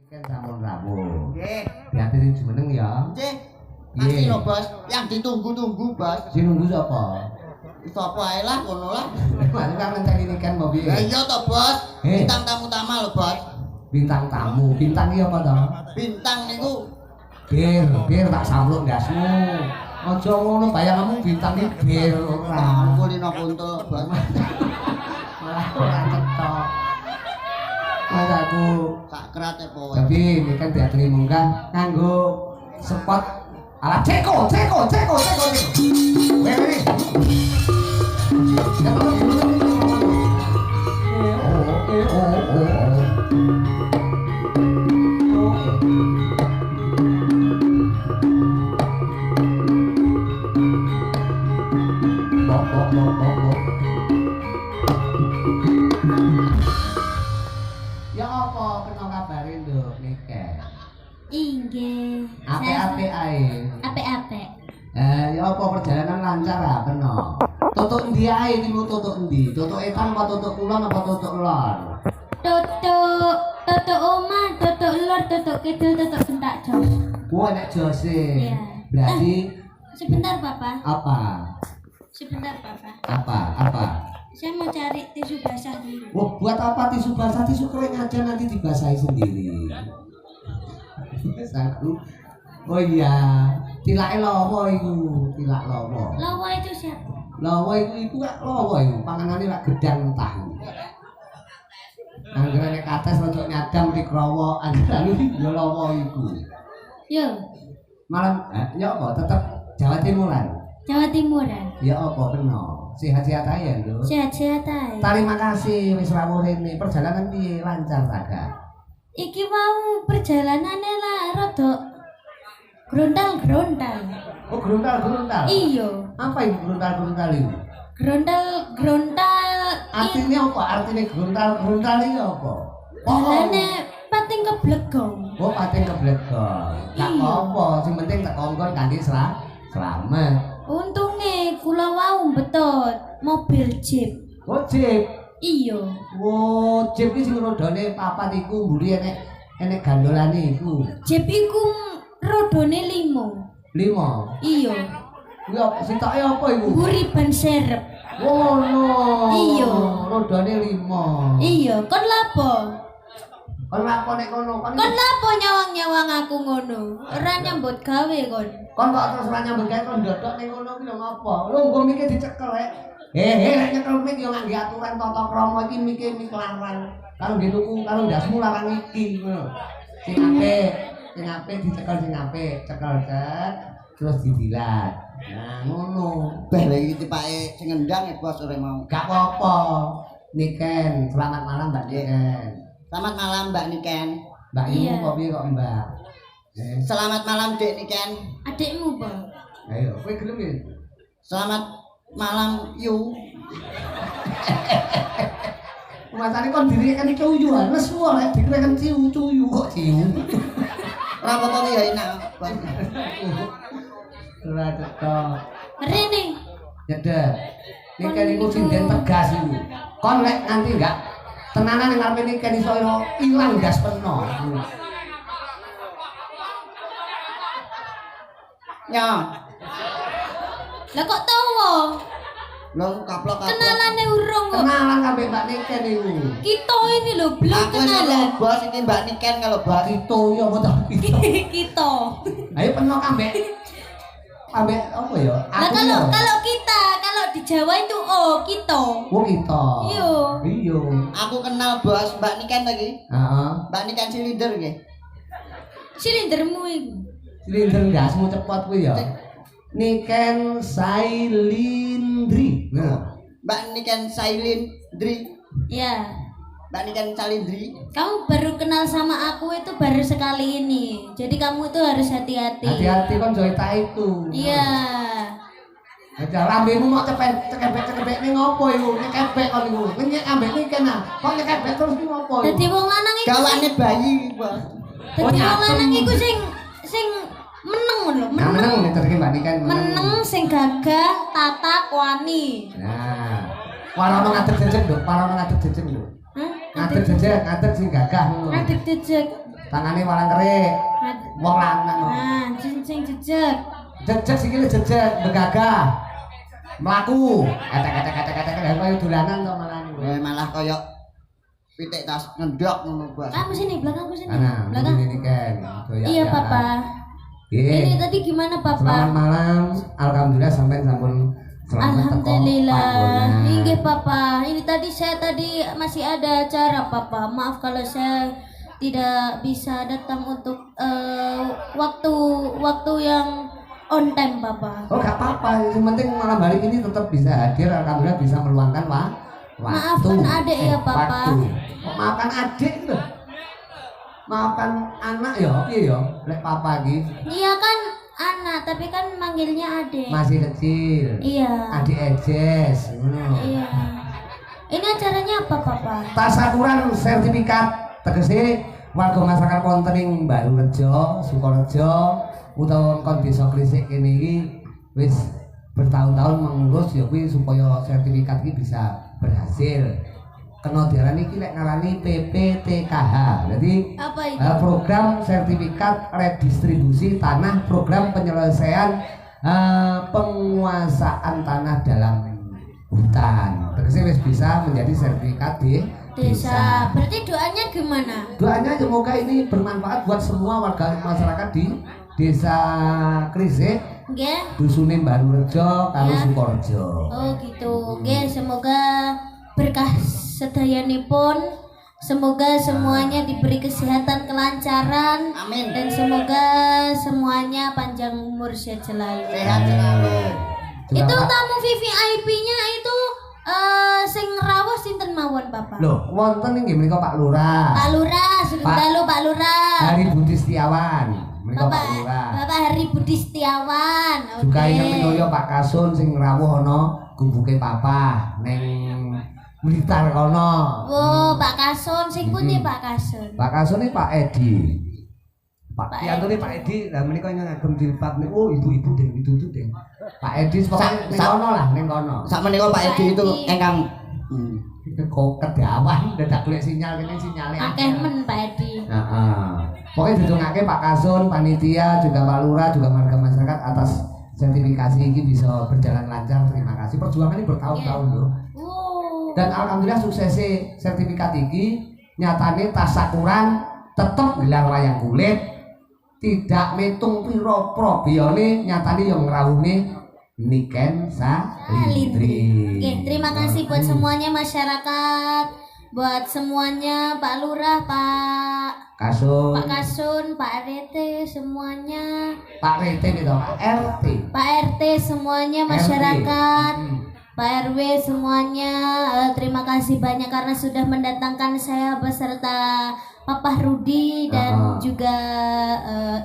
Kan sampun rawuh. Nggih. Diaturi jumeneng ya. Nggih. Pasti lho, Bos. Yang ditunggu-tunggu, Bos. Sing nunggu sapa? Sapa ae lah ngono lah. Mari kan ngenteni kan mau piye? Lah iya to, Bos. Bintang tamu utama lho, Bos. Bintang tamu. Bintang iki apa to? Bintang niku Bir tak samluk ndasmu. Aja ngono bayanganmu bintang iki bir ora. kulino kuntul, Bos. Malah ora cetok. Mas aku Sak kerate poe. tapi ini kan diaturi munggah nganggo spot ala ceko. Weh ini. Ya apa kena kabarin lho Nike. Inggih. Apik-apik ae. Apik-apik. Ya apa perjalanan lancar ah kena. Tutuk endi ae niku tutuk endi? Tutuk etan apa tutuk kulon apa tutuk lor? Tutuk omah, tutuk lor, tutuk kidul, tutuk bentak jos. Gua nek jose. Iya. Berarti Sebentar, Papa. apa? Sebentar, Papa. Apa? Saya mau cari tisu basah dulu. Wah, buat apa tisu basah? Tisu kering aja nanti dibasahi sendiri. Aku. Oh iya, tilake lawa iku, tilak lawa. Lawa itu siapa? Lawa iku gak lawa iku, panganane lak gedang tahu. Anggere nek kates untuk nyadam dikrowo, anggere ya lawa iku. Yo, Malam ya apa tetep Jawa Timuran. Jawa Timuran. Ya apa kena. Sehat-sehat aja lho. Sehat-sehat aja. Terima kasih wis rawuh rene. Perjalanan piye lancar ta gak? Iki mau perjalanannya lah rada grontal-grontal. Oh, geruntal. Iyo, Apa itu geruntal itu? grontal. Artinya apa? Artinya geruntal itu apa? Dalane pating keblegong. Oh, pating keblegong. Gak Iya. apa, sing penting tak kongkon kanthi selamat. Untunge kula wau betut mobil jeep. Oh, jeep. Iya. Oh, jeep iki sing rodane papat iku mburi enek gandolane iku. Jeep iku rodone 5. 5. Iya. Kuwi apa sitoke apa iku? Mburi ban serep. Oh no. Iya. Rodane 5. Iya, kon lapo? Kon apa nek kono? Kon lapo nyawang-nyawang aku ngono? Ora nyambut gawe kon. Kon kok terus ra nyambut gawe kon ndodok ning kono ki lho ngapa? Lho nggo mikir dicekel rek. Nek nyekel mik yo ngangge aturan tata krama iki mike mik larang. Kalau nggih tuku karo ndasmu larang iki ngono. Sing apik dicekel sing apik, cekel cek terus didilat. Nah ngono. Beh lagi tipake sing ngendang ya, Bos, ora mau. Gak apa-apa. Niken, selamat malam Mbak Niken. Selamat malam, Mbak Niken. Mbak Iya. Ibu kok piye kok Mbak? Selamat malam, Dek Niken. Adikmu, Bang. Ayo, kowe gelem ya? Selamat malam, Yu. Masane kon diri kan cuyuan, wis wae dikira kan cuyu kok ciu. Ora apa-apa ya enak, Bos. Ora cetok. Rene. Nyedek. Niken iku sinden tegas iku. Kon lek nganti enggak tenanan ning ngarepe Niken iso ilang gas peno. Nya, Lah kok tawa? lho kaplok. Kenalane urung kok. Kenalan sampe Mbak Niken iku. Kita ini lho belum Aku wis kenalan. ngomong, Bos, iki Mbak Niken kalau Mbak Bos. itu ya apa ta? Kita. Ayo peno kambek. Kambek apa ya? Nah kalau kita kalau di Jawa itu kita. Oh kita. Iya. Iya. Aku kenal, Bos, Mbak Niken lagi. Heeh. Mbak Niken silinder nggih. Silindermu iku. Silinder gasmu cepet kuwi ya. Niken Sailindri. Nah. Mbak Niken Sailindri. Ya. Mbak Niken Salindri. Kamu baru kenal sama aku itu baru sekali ini. Jadi kamu itu harus hati-hati. Hati-hati kan Joita itu. Iya. Aja rambemu mau cekebek ning ngopo iku? Nyekebek kon iku. Nyek ambek Niken ah. Kok nyekebek terus ki ngopo iku? Dadi wong lanang iku. Gawane bayi, Bos. Dadi wong lanang iku sing meneng lho, Nah, meneng meneng. diterke Mbak Niken. Meneng sing gagah, tata, kuani. Nah. Warono ngadeg jejeg lho, warono ngadeg jejeg lho. Hah? Ngadeg jejeg, ngadeg sing gagah ngono. Ngadeg dejek. Tangane walang kerik. Wong lanang kok. Nah, sing jejeg. Jejeg sikile jejeg, begagah. Mlaku. Etek kaya dolanan to malah. Malah kaya pitik tas ngendok ngono, Bos. Kamu sini, belakangku sini. Ana, Belakang. ini kan. Iya, Papa. Ini tadi gimana, Selamat Papa? malam. Alhamdulillah sampai sampun selamat teko Alhamdulillah. panggonan. Inggih, Papa. Ini saya tadi masih ada acara, Papa. Maaf kalau saya tidak bisa datang untuk waktu yang on time, Papa. Oh, gak apa-apa. Yang penting malam hari ini tetap bisa hadir. Alhamdulillah bisa meluangkan waktu. Maafkan adik ya, Papa. Waktu. Oh, maafkan adik gitu. Maafkan anak ya, iya ya. Lek papa iki Iya kan anak, tapi kan manggilnya adik. masih kecil. Iya. Adik ejes. Iya. Ini acaranya apa, Papa? Tasakuran sertifikat tegese warga masyarakat wonten ing Balurejo, Sukorejo utawa kon desa Krisik kene iki wis bertahun-tahun mengurus ya kuwi supaya sertifikat iki bisa berhasil. Kena diarani iki lek ngarani PPTKH. Jadi Apa itu? program sertifikat redistribusi tanah, program penyelesaian penguasaan tanah dalam hutan. Terus wis bisa menjadi sertifikat di Desa. Berarti doanya gimana? Doanya semoga ini bermanfaat buat semua warga masyarakat di Desa Krisik, Nggih. Dusune Balurejo karo Ya. Sukorejo. Oh gitu. Nggih, semoga berkah sedayanipun. Semoga semuanya diberi kesehatan, kelancaran. Amin. Dan semoga semuanya panjang umur sehat selalu. Sehat selalu. Itu tamu VVIP-nya itu sing rawuh sinten mawon, Bapak? Loh, wonten inggih menika Pak Lurah. Pak Lurah, sudah Pak- dalu Pak Lurah. Hari Budi Setiawan. Menika Pak Bapak Lurah. Bapak Hari Budi Setiawan. Juga Oke. ingat menika Pak Kasun sing rawuh ana gumbuke papa ning Blitar kono. Oh, Pak Kasun, sing pundi Pak Kasun? Pak Kasun iki Pak Edi. Pak Pak Piantune Pak Edi, lah menika ngagem jilbab niku ibu-ibu deng itu deng. Pak Edi pokoke ning kono lah, ning kono. Sak menika Pak Edi itu engkang Kok kedawan dadak golek sinyal kene sinyale Akeh men Pak Edi. Heeh. Pokoknya didongake Pak Kasun, panitia, juga Pak Lurah, juga warga masyarakat atas sertifikasi ini bisa berjalan lancar. Terima kasih. Perjuangan ini bertahun-tahun loh. Dan alhamdulillah suksesnya sertifikat ini nyatane tasakuran tetep gelar wayang kulit, tidak metung piro probione nyatane yang ngrawuhne Niken Salindri. Oke, terima kasih buat semuanya masyarakat, buat semuanya Pak Lurah, Pak Kasun, Kasun, Pak RT semuanya, Pak RT gitu, Pak RT. Pak RT semuanya masyarakat, RT. Pak RW semuanya. Terima kasih banyak karena sudah mendatangkan saya beserta Papa Rudi dan juga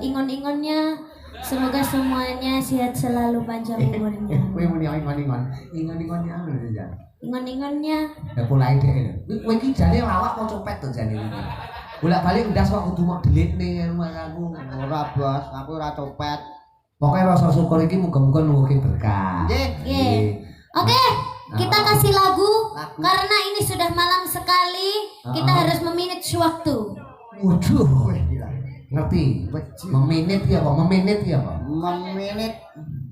ingon-ingonnya. Semoga semuanya sehat selalu, panjang umurnya. Kowe muni ingon-ingon. Ingon-ingonnya anu ya. Ingon-ingonnya. Ya mulai deh. Kowe iki jane lawak apa copet to jane iki. Bolak-balik ndas kok kudu mok delikne rumah aku. ora, Bos. Aku ora copet. Pokoknya rasa syukur iki muga-muga nuwuhke berkah. Nggih. Oke. Oke, kita kasih lagu Lagu. karena ini sudah malam sekali. Kita harus memanage waktu. Waduh. Ngerti? Meminit ya apa? Meminit ya apa? Memenit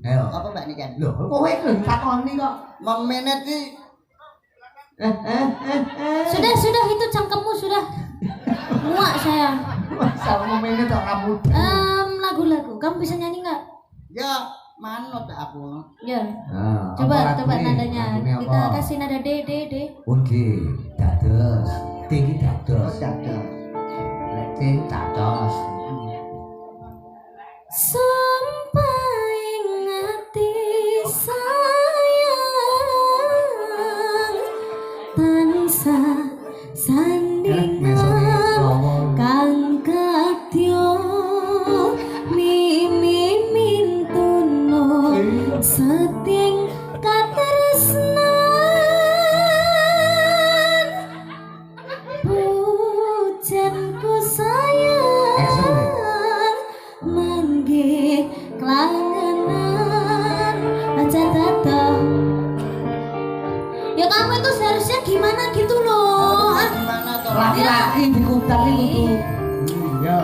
Ayo. apa Mbak Niken? Loh, kowe lho takoni kok. Memenit iki Sudah itu cangkemmu sudah. Muak saya. Masa meminit kok kamu? Lagu-lagu. Kamu bisa nyanyi nggak? ya manut aku. Ya. Nah, Coba apa coba lagune? nadanya. Lagune Kita apa? kasih nada D D D. Oke, dados. Tinggi dados. Dadah. Lek C dados. Sampai ngati sayang tansah sandingan kang katyo mimi mintuno seting katresnan pujanku sayang mangge kelangenan aja datang. Ya kamu itu seharusnya gimana gitu loh. Gimana toh? Laki-laki di kuda itu. Yo.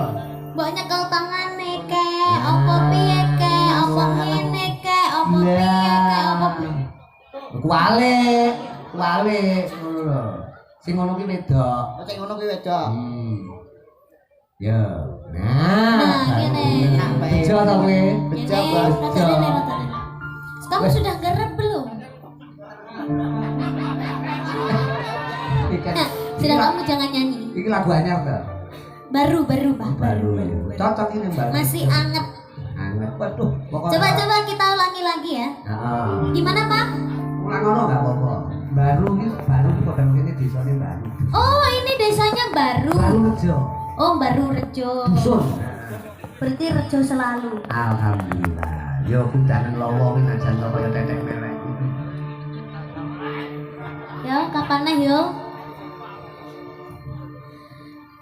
Mbok nyekel tangane kek, apa piye kek, apa ngene kek, apa piye kek, apa kuale ngono lho. Sing ngono ki wedok. Sing ngono kuwi wedok. Ya. Nah, gini. Bejo ta kowe? Bejo, Ini, Bos. rotarin. Kamu sudah garap belum? Nah, sudah kamu jangan nyanyi. Iki lagu anyar ta? Baru, Pak. Baru. Cocok ini baru. Masih anget. Anget. Waduh, pokoknya. Coba kita ulangi lagi ya. Heeh. Gimana, Pak? Ulang ngono enggak apa-apa. Baru ki kok kene desane baru. Oh, ini desanya baru. Baru Rejo. Oh, baru Rejo. Dusun. Berarti Rejo selalu. Alhamdulillah. Yo kundangan lowo ki najan kaya tetek melek. Yo, kapan nih yo?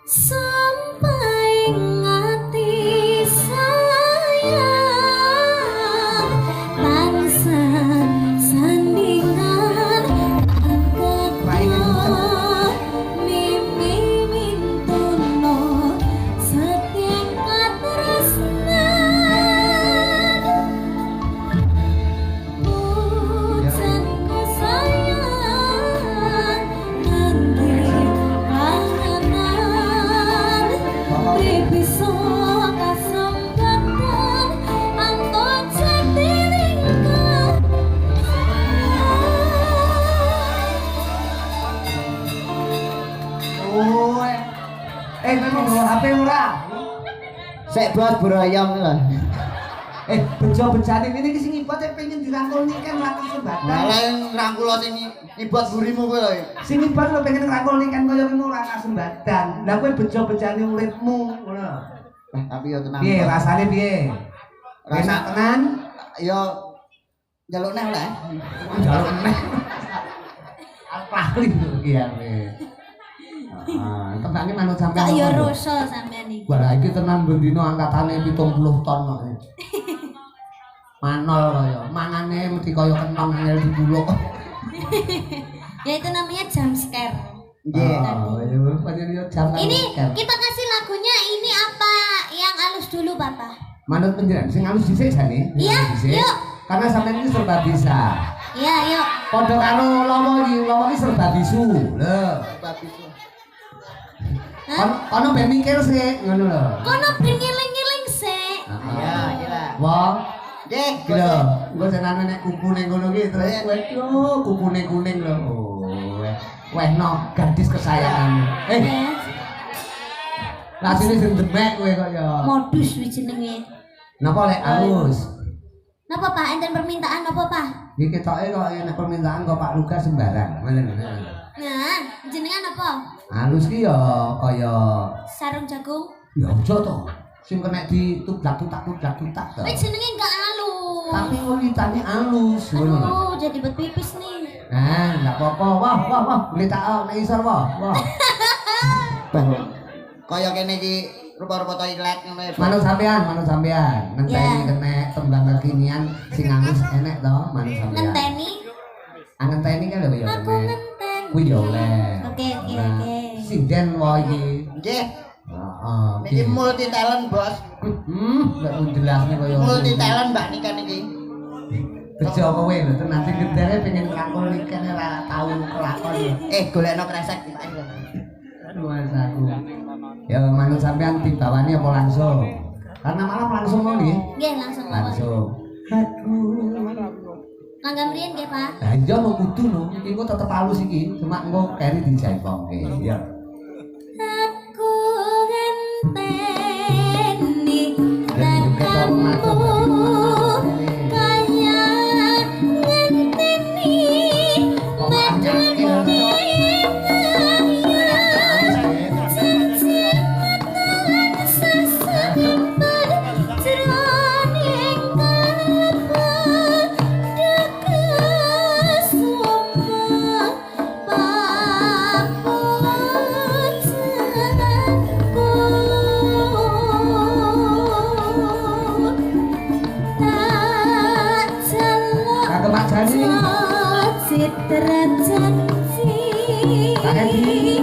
Sampai ngati sayang tansah sandingan angkat mimpi mintuno setiap tresnan pujanku sayang nanti panganan bisa kasempatan anton setiringkan Memang bawa HP ora? Sek bos berayam lah. Bejo-bejane ini sing ibot pengen dirangkul niken laku sebatan. Malah ngrangkul sing ibot burimu kowe lho. Sing ibot lo pengen ngrangkul niken kaya ngono ora kasembatan. Lah kowe bejo-bejane uripmu ngono. Tapi yo tenang. Piye rasane piye? Enak tenan? Yo njaluk neh lah. Jaluk neh. Apa iki ya wis. Tembake manut sampean. kok yo rasa sampean iki. Wah, iki tenan bendino angkatane 70 ton kok. Manol kaya, mangane mesti kaya kenong angel dibuluk. Ya itu namanya jump scare. Ini kita kasih lagunya ini apa yang halus dulu Bapak? Manut penjelasan sing halus dhisik jane. Iya, yuk. Karena sampean ini serba bisa. Iya, yuk. Padha karo lawa iki serba bisu. Lho. Kono ben mikir sih ngono lho. Kono ben ngiling-ngiling sik. Iya, iya. Wah. Nggih, Lho, engko senane nek kukune ngono ki terus kowe kukune kuning lho. Wehno gadis kesayanganmu. Lah sini sing demek kowe kok ya. Modus kuwi jenenge. Napa lek halus? Napa Pak? Enten permintaan apa Pak? Iki ketoke kok nek permintaan kok Pak Luka sembarang. Nah, jenengan apa? Halus ki ya kaya Sarung jagung. ya aja to. Sing kena ditublak-tutak to. Wih jenenge enggak halus. Tapi wanitane halus ngono. Aduh, jadi buat pipis nih. Nah, enggak apa-apa. Wah, melitak nek isor wah. Kaya kene iki rupa-rupa toilet ngene. Manut sampean. Ngenteni kena tembang kekinian sing halus enek to, manut sampean. Ngenteni. Ngenteni kan lho ya. Aku ngenten. Kuwi ya oleh. Oke. Sinden wae iki. Nggih. Heeh. Niki multi talent, Bos. Enggak jelasne kaya Multi talent Mbak Nika niki. Bejo kowe lho tenan sing gedene pengen ngangkul ikan ora tau kelakon lho. Golekno kresek Pak. Mas aku. Ya manut sampean dibawani apa langsung? Karena malam langsung mau nggih. Nggih, langsung mawon. Langsung. Aduh. Langgam riyen nggih, Pak. Lah iya mau kudu no, iki kok tetep halus iki, cuma engko keri dijaipongke. Ya. Aku ngenteni tekanmu kaya ngenteni medeni citra janji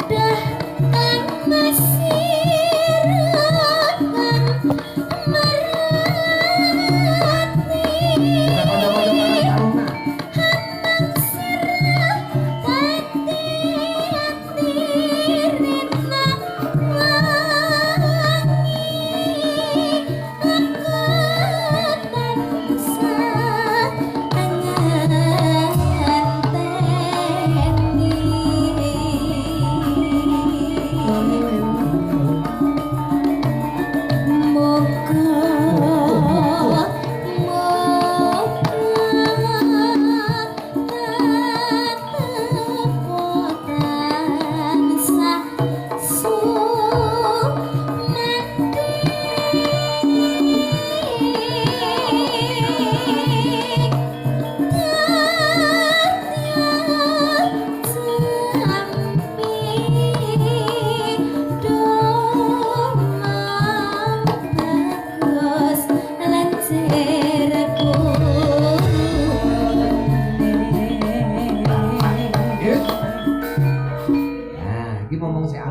dah kan masih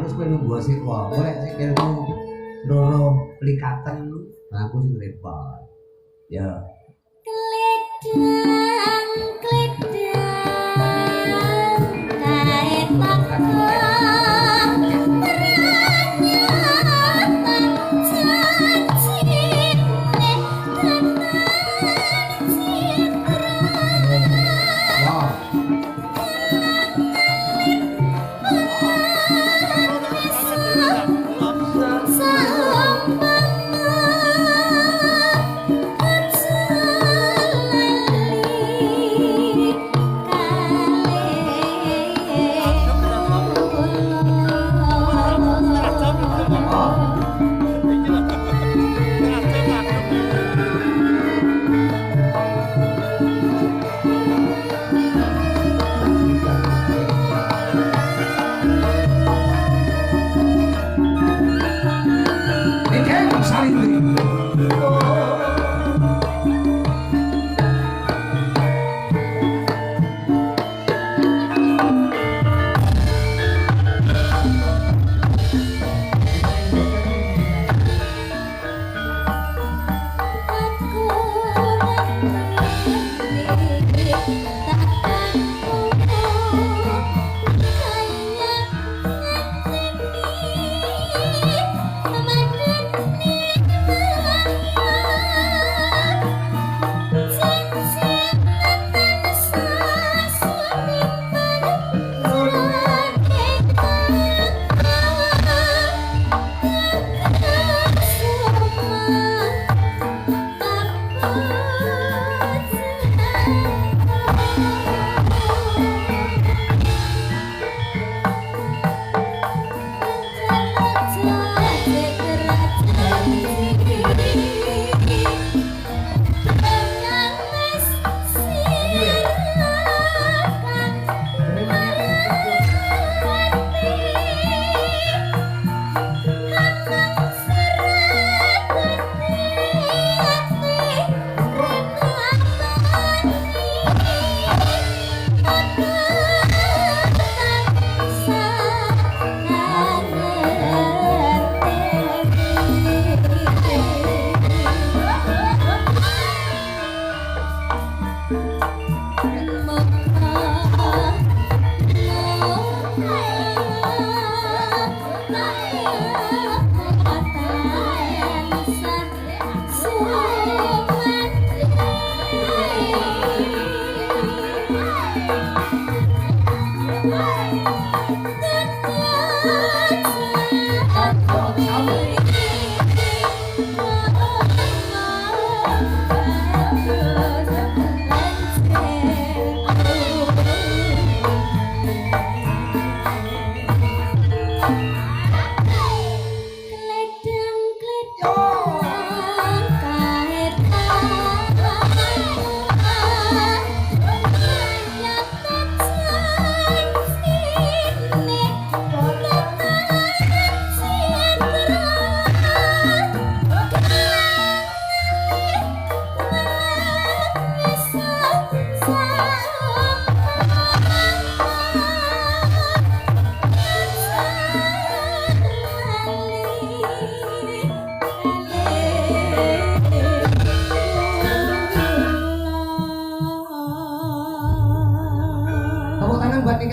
Harus kowe nunggu sik wae. Golek sikilmu loro likaten aku sing repot. Ya. Kledang, kledang, kait pakam, ternyata janji datang citra. Wah.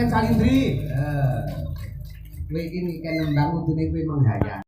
Salindri. Kowe iki nek nembang kudune kowe menghayat.